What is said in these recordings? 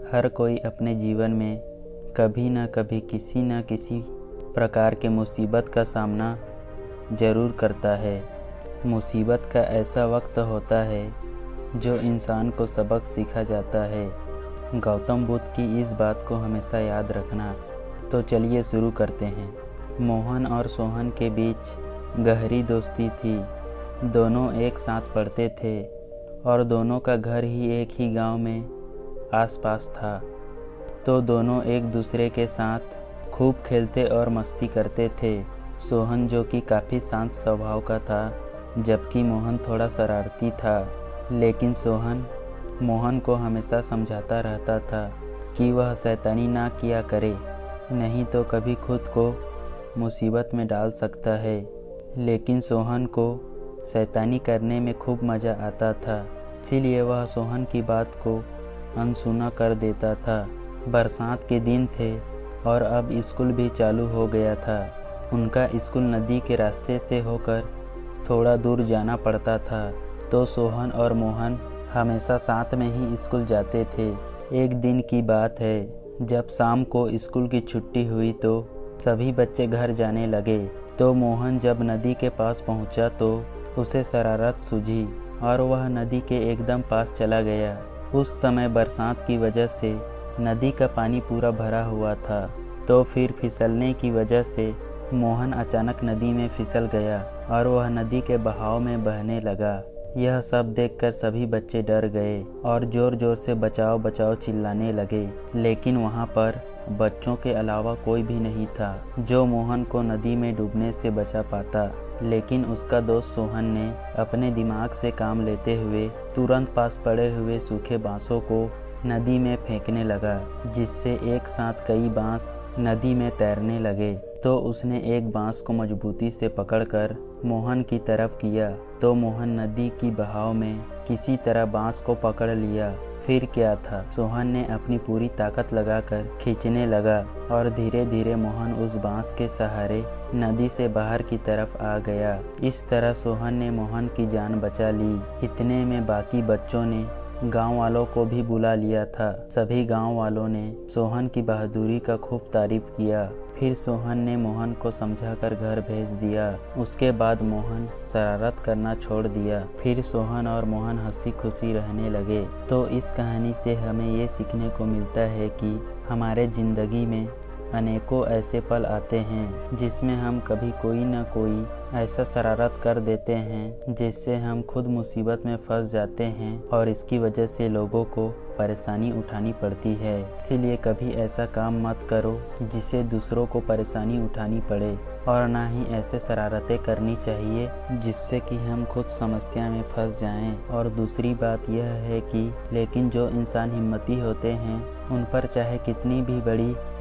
हर कोई अपने जीवन में कभी न कभी किसी न किसी प्रकार के मुसीबत का सामना ज़रूर करता है। मुसीबत का ऐसा वक्त होता है जो इंसान को सबक सिखा जाता है। गौतम बुद्ध की इस बात को हमेशा याद रखना। तो चलिए शुरू करते हैं। मोहन और सोहन के बीच गहरी दोस्ती थी। दोनों एक साथ पढ़ते थे और दोनों का घर ही एक ही गांव में आसपास था। तो दोनों एक दूसरे के साथ खूब खेलते और मस्ती करते थे। सोहन जो कि काफ़ी शांत स्वभाव का था, जबकि मोहन थोड़ा शरारती था। लेकिन सोहन मोहन को हमेशा समझाता रहता था कि वह शैतानी ना किया करे, नहीं तो कभी खुद को मुसीबत में डाल सकता है। लेकिन सोहन को शैतानी करने में खूब मज़ा आता था, इसीलिए वह सोहन की बात को अनसुना कर देता था। बरसात के दिन थे और अब स्कूल भी चालू हो गया था। उनका स्कूल नदी के रास्ते से होकर थोड़ा दूर जाना पड़ता था। तो सोहन और मोहन हमेशा साथ में ही स्कूल जाते थे। एक दिन की बात है, जब शाम को स्कूल की छुट्टी हुई तो सभी बच्चे घर जाने लगे। तो मोहन जब नदी के पास पहुंचा तो उसे शरारत सूझी और वह नदी के एकदम पास चला गया। उस समय बरसात की वजह से नदी का पानी पूरा भरा हुआ था। तो फिर फिसलने की वजह से मोहन अचानक नदी में फिसल गया और वह नदी के बहाव में बहने लगा। यह सब देखकर सभी बच्चे डर गए और ज़ोर ज़ोर से बचाओ बचाओ चिल्लाने लगे। लेकिन वहाँ पर बच्चों के अलावा कोई भी नहीं था जो मोहन को नदी में डूबने से बचा पाता। लेकिन उसका दोस्त सोहन ने अपने दिमाग से काम लेते हुए तुरंत पास पड़े हुए सूखे बांसों को नदी में फेंकने लगा, जिससे एक साथ कई बांस नदी में तैरने लगे। तो उसने एक बांस को मजबूती से पकड़कर मोहन की तरफ किया, तो मोहन नदी की बहाव में किसी तरह बांस को पकड़ लिया। फिर क्या था, सोहन ने अपनी पूरी ताकत लगाकर खींचने लगा और धीरे धीरे मोहन उस बांस के सहारे नदी से बाहर की तरफ आ गया। इस तरह सोहन ने मोहन की जान बचा ली। इतने में बाकी बच्चों ने गांव वालों को भी बुला लिया था। सभी गांव वालों ने सोहन की बहादुरी का खूब तारीफ किया। फिर सोहन ने मोहन को समझाकर घर भेज दिया। उसके बाद मोहन शरारत करना छोड़ दिया। फिर सोहन और मोहन हंसी खुशी रहने लगे। तो इस कहानी से हमें ये सीखने को मिलता है कि हमारे ज़िंदगी में अनेकों ऐसे पल आते हैं जिसमें हम कभी कोई न कोई ऐसा शरारत कर देते हैं जिससे हम खुद मुसीबत में फंस जाते हैं और इसकी वजह से लोगों को परेशानी उठानी पड़ती है। इसीलिए कभी ऐसा काम मत करो जिससे दूसरों को परेशानी उठानी पड़े, और ना ही ऐसे शरारतें करनी चाहिए जिससे कि हम खुद समस्या में फंस जाएं। और दूसरी बात यह है कि लेकिन जो इंसान हिम्मती होते हैं उन पर चाहे कितनी भी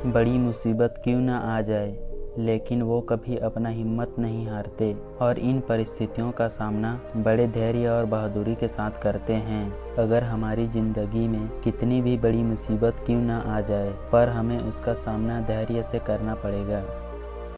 बड़ी मुसीबत क्यों ना आ जाए, लेकिन वो कभी अपना हिम्मत नहीं हारते और इन परिस्थितियों का सामना बड़े धैर्य और बहादुरी के साथ करते हैं। अगर हमारी ज़िंदगी में कितनी भी बड़ी मुसीबत क्यों ना आ जाए, पर हमें उसका सामना धैर्य से करना पड़ेगा।